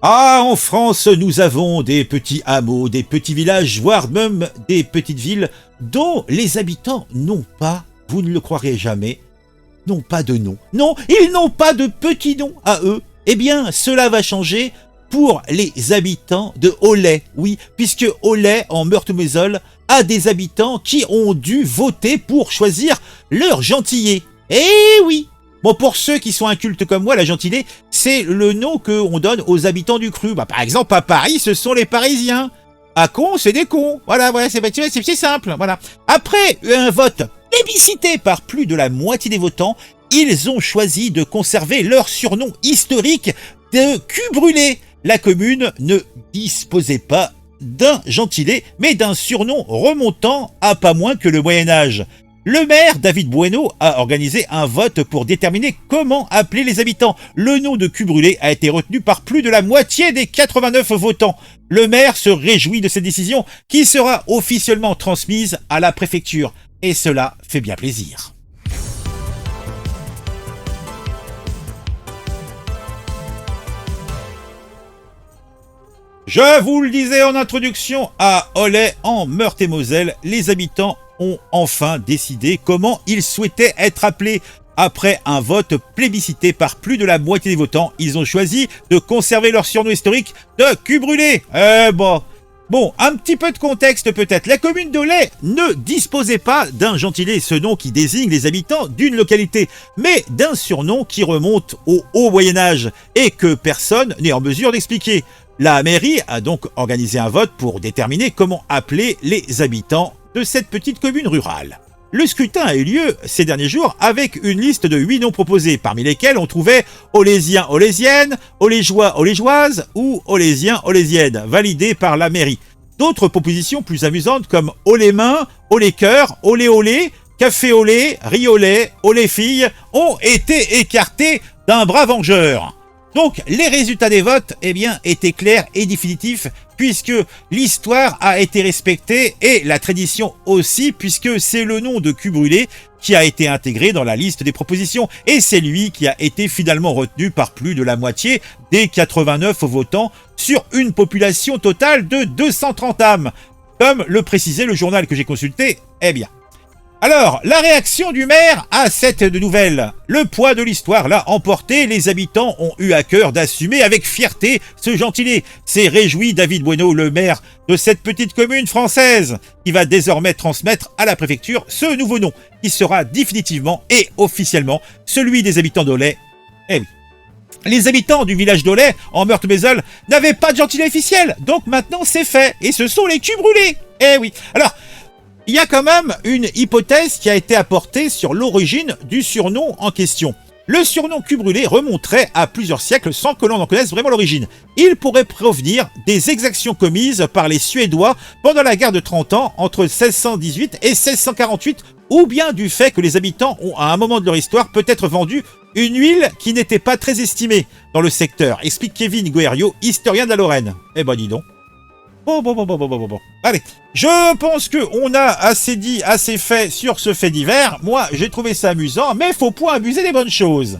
Ah, en France, nous avons des petits hameaux, des petits villages, voire même des petites villes dont les habitants n'ont pas, vous ne le croirez jamais, n'ont pas de nom. Non, ils n'ont pas de petit nom à eux. Eh bien, cela va changer pour les habitants de Aulet. Oui, puisque Aulet, en Meurthe-et-Moselle, a des habitants qui ont dû voter pour choisir leur gentilé. Eh oui! Bon, pour ceux qui sont incultes comme moi, la gentilé, c'est le nom qu'on donne aux habitants du cru. Bah, par exemple, à Paris, ce sont les Parisiens. À Con, c'est des cons. Voilà, c'est simple. Voilà. Après un vote plébiscité par plus de la moitié des votants, ils ont choisi de conserver leur surnom historique de cul brûlé. La commune ne disposait pas d'un gentilé, mais d'un surnom remontant à pas moins que le Moyen-Âge. Le maire, David Bueno, a organisé un vote pour déterminer comment appeler les habitants. Le nom de cul brûlé a été retenu par plus de la moitié des 89 votants. Le maire se réjouit de cette décision qui sera officiellement transmise à la préfecture. Et cela fait bien plaisir. Je vous le disais en introduction, à Aulet, en Meurthe-et-Moselle, les habitants ont enfin décidé comment ils souhaitaient être appelés. Après un vote plébiscité par plus de la moitié des votants, ils ont choisi de conserver leur surnom historique de cul brûlé. Bon, un petit peu de contexte peut-être. La commune d'Aulet ne disposait pas d'un gentilé, ce nom qui désigne les habitants d'une localité, mais d'un surnom qui remonte au Haut Moyen-Âge et que personne n'est en mesure d'expliquer. La mairie a donc organisé un vote pour déterminer comment appeler les habitants de cette petite commune rurale. Le scrutin a eu lieu ces derniers jours avec une liste de 8 noms proposés, parmi lesquels on trouvait Aulésien, Aulésienne, Aulégeois, Aulégeoise ou Aulésien, Aulésienne, validés par la mairie. D'autres propositions plus amusantes comme Aulémain, Aulécœur, Olé, Café Olé, Riolet, Olé-Fille ont été écartés d'un bras vengeur. Donc, les résultats des votes, étaient clairs et définitifs, puisque l'histoire a été respectée et la tradition aussi, puisque c'est le nom de cul brûlé qui a été intégré dans la liste des propositions, et c'est lui qui a été finalement retenu par plus de la moitié des 89 votants sur une population totale de 230 âmes. Comme le précisait le journal que j'ai consulté, Alors, la réaction du maire à cette nouvelle. Le poids de l'histoire l'a emporté, les habitants ont eu à cœur d'assumer avec fierté ce gentilé. S'est réjoui David Bueno, le maire de cette petite commune française, qui va désormais transmettre à la préfecture ce nouveau nom, qui sera définitivement et officiellement celui des habitants d'Aulet. Eh oui. Les habitants du village d'Aulet, en Meurthe-et-Moselle, n'avaient pas de gentilé officiel, donc maintenant c'est fait, et ce sont les culs brûlés. Eh oui. Alors, il y a quand même une hypothèse qui a été apportée sur l'origine du surnom en question. Le surnom cul brûlé remonterait à plusieurs siècles sans que l'on en connaisse vraiment l'origine. Il pourrait provenir des exactions commises par les Suédois pendant la guerre de 30 ans entre 1618 et 1648, ou bien du fait que les habitants ont à un moment de leur histoire peut-être vendu une huile qui n'était pas très estimée dans le secteur, explique Kevin Guerriot, historien de la Lorraine. Eh ben dis donc. Bon. Allez, je pense qu'on a assez dit, assez fait sur ce fait divers. Moi, j'ai trouvé ça amusant, mais faut pas abuser des bonnes choses.